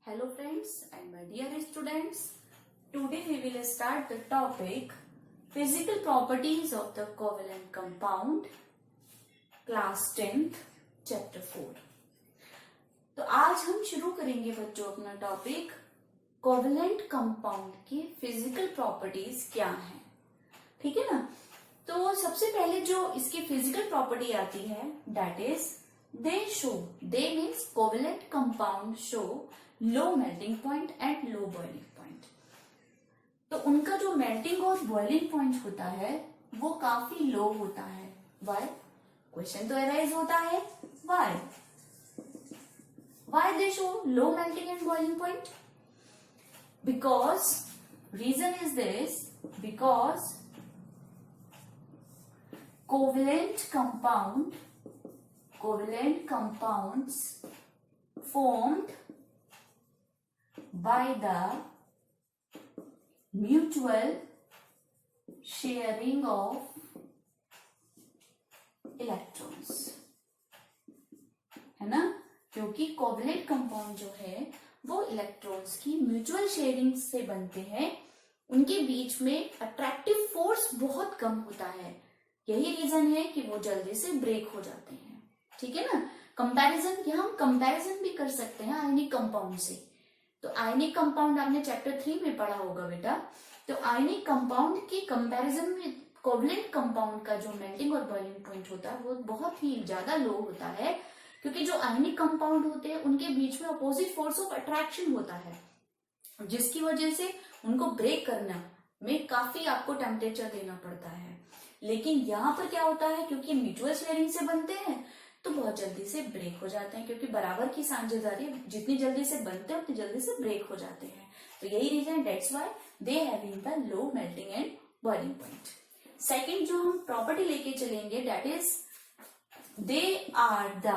Hello friends and my dear students, today we will start the topic physical properties of the covalent compound, class 10th, chapter 4. तो आज हम शुरू करेंगे बच्चों अपना टॉपिक कोवलेंट कंपाउंड की फिजिकल प्रॉपर्टीज क्या हैं, ठीक है ना। तो सबसे पहले जो इसकी फिजिकल प्रॉपर्टी आती है that is they means covalent compound show low melting point and low boiling point. तो उनका जो मेल्टिंग और बॉइलिंग पॉइंट होता है वो काफी लो होता है। वाई? क्वेश्चन तो अराइज होता है why they show low melting and boiling point? Because reason is this, because covalent compounds formed by the mutual sharing of electrons, है ना। क्योंकि कोवलेंट कंपाउंड जो है वो इलेक्ट्रॉन्स की म्यूचुअल शेयरिंग से बनते हैं, उनके बीच में अट्रैक्टिव फोर्स बहुत कम होता है। यही रीजन है कि वो जल्दी से ब्रेक हो जाते हैं, ठीक है ना। कंपैरिजन, यहाँ हम कंपैरिजन भी कर सकते हैं आयनिक कंपाउंड से। तो आयनिक कंपाउंड आपने चैप्टर 3 में पढ़ा होगा बेटा। तो आयनिक कंपाउंड के कंपैरिजन में कोवलेंट कंपाउंड का जो मेल्टिंग और बॉइलिंग पॉइंट होता है वो बहुत ही ज्यादा लो होता है, क्योंकि जो आयनिक कंपाउंड होते हैं उनके बीच में अपोजिट फोर्स ऑफ अट्रैक्शन होता है, जिसकी वजह से उनको ब्रेक करना में काफी आपको टेम्परेचर देना पड़ता है। लेकिन यहाँ पर क्या होता है, क्योंकि म्यूचुअल शेयरिंग से बनते हैं तो बहुत जल्दी से ब्रेक हो जाते हैं, क्योंकि बराबर की साझेदारी, जितनी जल्दी से बनते हैं उतनी जल्दी से ब्रेक हो जाते हैं। तो यही reason, that's why they having the low melting and boiling point. Second जो हम प्रॉपर्टी लेके चलेंगे that is they are the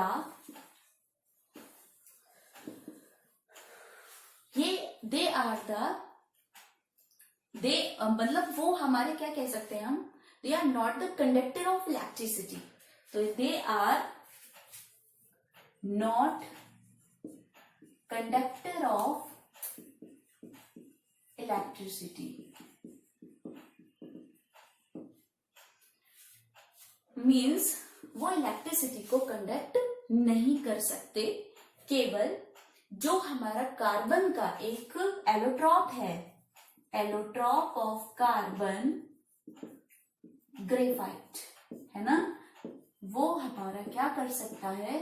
मतलब वो हमारे क्या कह सकते हैं हम, they are not the conductor of electricity. तो they are not conductor of electricity, means वो इलेक्ट्रिसिटी को कंडक्ट नहीं कर सकते। केवल जो हमारा कार्बन का एक एलोट्रॉप है, एलोट्रॉप ऑफ कार्बन ग्रेफाइट, है ना, वो हमारा क्या कर सकता है,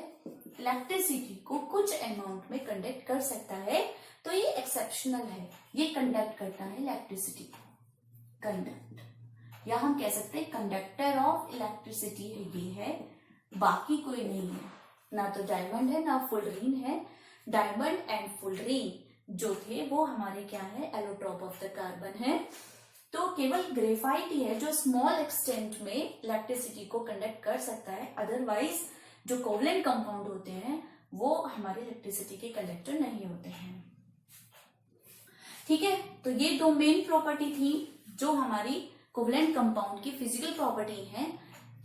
इलेक्ट्रिसिटी को कुछ अमाउंट में कंडक्ट कर सकता है। तो ये एक्सेप्शनल है, ये कंडक्ट करता है इलेक्ट्रिसिटी को, कंडक्ट, या हम कह सकते हैं कंडक्टर ऑफ इलेक्ट्रिसिटी ये है, बाकी कोई नहीं है। ना तो डायमंड है ना फुलरीन है। डायमंड एंड फुलरीन जो थे वो हमारे क्या है, एलोट्रॉप ऑफ द कार्बन है। तो केवल ग्रेफाइट ही है जो स्मॉल एक्सटेंट में इलेक्ट्रिसिटी को कंडक्ट कर सकता है। अदरवाइज जो कोवलेंट कंपाउंड होते हैं वो हमारे इलेक्ट्रिसिटी के कंडक्टर नहीं होते हैं, ठीक है। तो ये दो मेन प्रॉपर्टी थी जो हमारी कोवलेंट कंपाउंड की फिजिकल प्रॉपर्टी है।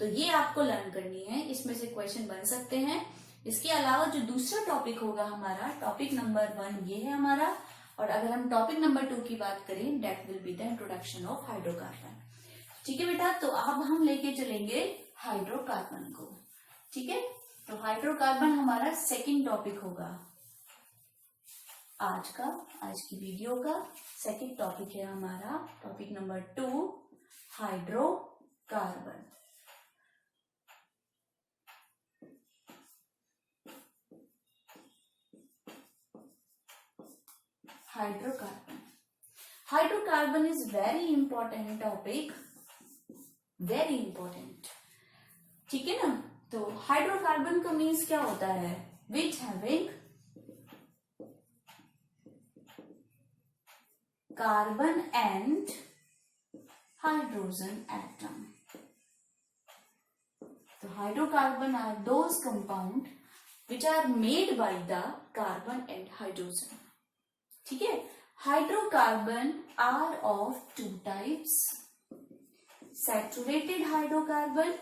तो ये आपको लर्न करनी है, इसमें से क्वेश्चन बन सकते हैं। इसके अलावा जो दूसरा टॉपिक होगा हमारा, टॉपिक नंबर 1 ये है हमारा। और अगर हम टॉपिक नंबर 2 की बात करें that will be the introduction of hydrocarbon, ठीक है बेटा। तो अब हम लेके चलेंगे हाइड्रोकार्बन को, ठीक है। तो हाइड्रोकार्बन हमारा सेकंड टॉपिक होगा आज की वीडियो का सेकंड टॉपिक है हमारा, topic number 2 hydrocarbon. Hydrocarbon is very important topic, very important, ठीक है ना। तो हाइड्रोकार्बन का मीन्स क्या होता है, which having carbon and hydrogen atom. तो hydrocarbon are those compound which are made by the carbon and hydrogen, ठीक है। Hydrocarbon are of 2 types, saturated hydrocarbon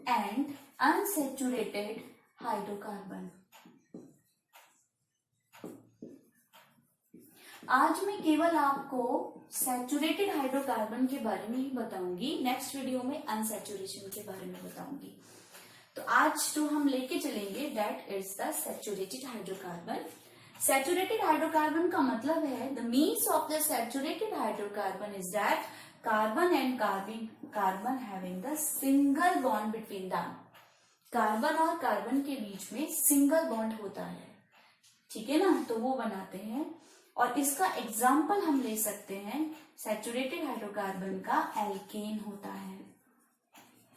and unsaturated hydrocarbon. आज मैं केवल आपको सैचुरेटेड हाइड्रोकार्बन के बारे में ही बताऊंगी, नेक्स्ट वीडियो में अनसैचुरेशन के बारे में बताऊंगी। तो आज जो हम लेके चलेंगे that is the saturated hydrocarbon. Saturated hydrocarbon का मतलब है the means of the saturated hydrocarbon is that carbon and carbon having the single bond between them. Carbon और कार्बन के बीच में सिंगल बॉन्ड होता है, ठीक है ना, तो वो बनाते हैं। और इसका एग्जाम्पल हम ले सकते हैं, सैचुरेटेड हाइड्रोकार्बन का एल्केन होता है,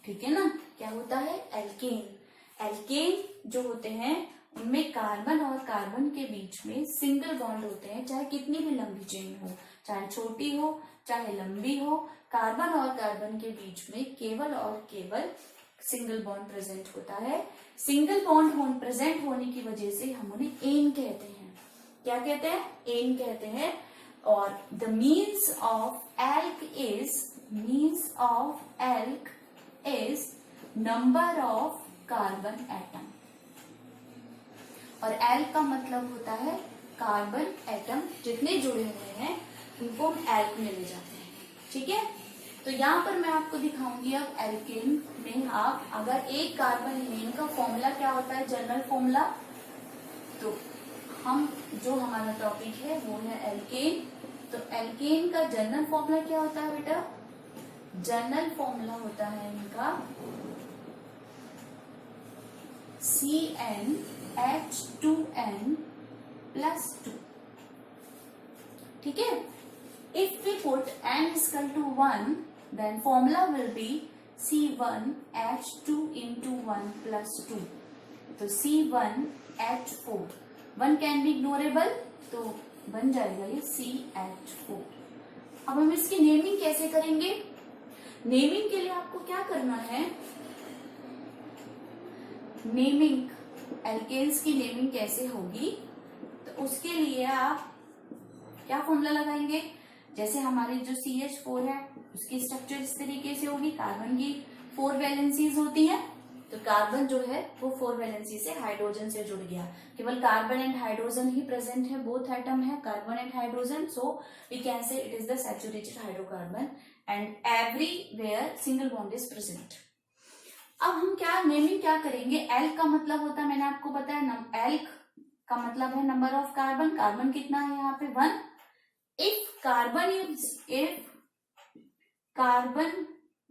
ठीक है ना। क्या होता है? एल्केन। एल्केन जो होते हैं उनमें कार्बन और कार्बन के बीच में सिंगल बॉन्ड होते हैं, चाहे कितनी भी लंबी चेन हो, चाहे छोटी हो चाहे लंबी हो, कार्बन और कार्बन के बीच में केवल और केवल सिंगल बॉन्ड प्रेजेंट होता है। सिंगल बॉन्ड प्रेजेंट होने की वजह से हम उन्हें एन कहते हैं। क्या कहते हैं? एन कहते हैं। और the means of elk is number of carbon atom. और एल्क का मतलब होता है कार्बन एटम जितने जुड़े हुए हैं उनको हम एल्क में ले जाते हैं, ठीक है। तो यहाँ पर मैं आपको दिखाऊंगी अब एल्केन में आप अगर एक कार्बन है, इनका फॉर्मूला क्या होता है, जनरल फॉर्मूला। तो हम जो हमारा टॉपिक है वो है एल्केन। तो एल्केन का जनरल फॉर्मूला क्या होता है बेटा? जनरल फॉर्मूला होता है इनका CnH2n+2, ठीक है। If we put n is equal to 1, then formula will be C1H2 into 1 plus 2. तो C1H4, 1 can be ignorable, तो बन जाएगा ये CH4। अब हम इसकी नेमिंग कैसे करेंगे? नेमिंग के लिए आपको क्या करना है? नेमिंग, एल्केन्स की नेमिंग कैसे होगी? तो उसके लिए आप क्या फॉर्मूला लगाएंगे? जैसे हमारी जो CH4 है उसकी स्ट्रक्चर इस तरीके से होगी, कार्बन की 4 वैलेंसीज होती हैं। तो कार्बन जो है वो 4 वैलेंसी से हाइड्रोजन से जुड़ गया, केवल कार्बन एंड हाइड्रोजन ही प्रेजेंट है, बोथ एटम है carbon and hydrogen, so we can say it is the saturated hydrocarbon and everywhere single bond is present. अब हम क्या नेमिंग क्या करेंगे? एल्क का मतलब होता है, मैंने आपको बताया, एल्क का मतलब है नंबर ऑफ कार्बन। कार्बन कितना है यहाँ पे? 1। If carbon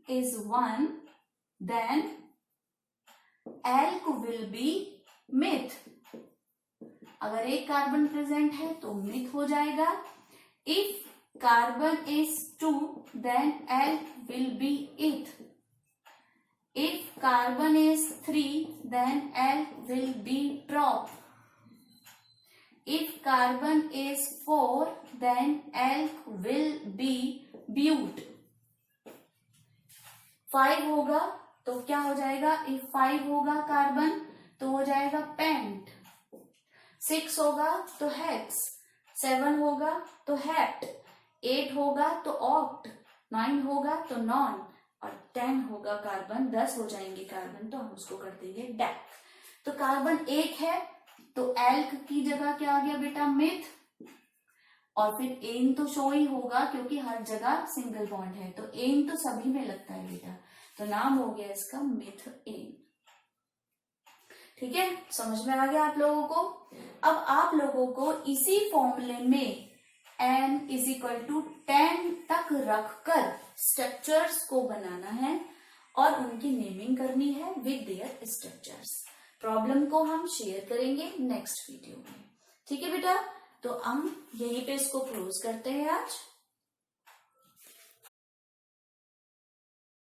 is 1 then alk will be meth. अगर एक कार्बन प्रेजेंट है तो मिथ हो जाएगा। If carbon is 2 then alk will be eth. If carbon is 3 then alk will be prop. If carbon is 4 then alk will be but. 5 होगा तो क्या हो जाएगा? इफ 5 होगा कार्बन तो हो जाएगा पेंट। 6 होगा तो हेक्स। 7 होगा तो हेप्ट। 8 होगा तो ऑक्ट। 9 होगा तो नॉन। और 10 होगा कार्बन, 10 हो जाएंगे कार्बन तो हम उसको कर देंगे डेक। तो कार्बन 1 है तो एल्क की जगह क्या आ गया बेटा? मिथ। और फिर एन तो शो ही होगा क्योंकि हर जगह सिंगल बॉन्ड है, तो एन तो सभी में लगता है बेटा, तो नाम हो गया इसका मिथेन। ठीक है, समझ में आ गया आप लोगों को। अब आप लोगों को इसी फॉर्मूले में n इज इक्वल टू 10 तक रखकर स्ट्रक्चर्स को बनाना है और उनकी नेमिंग करनी है विद देयर स्ट्रक्चर्स। प्रॉब्लम को हम शेयर करेंगे नेक्स्ट वीडियो में। ठीक है बेटा, तो हम यहीं पे इसको क्लोज करते हैं आज।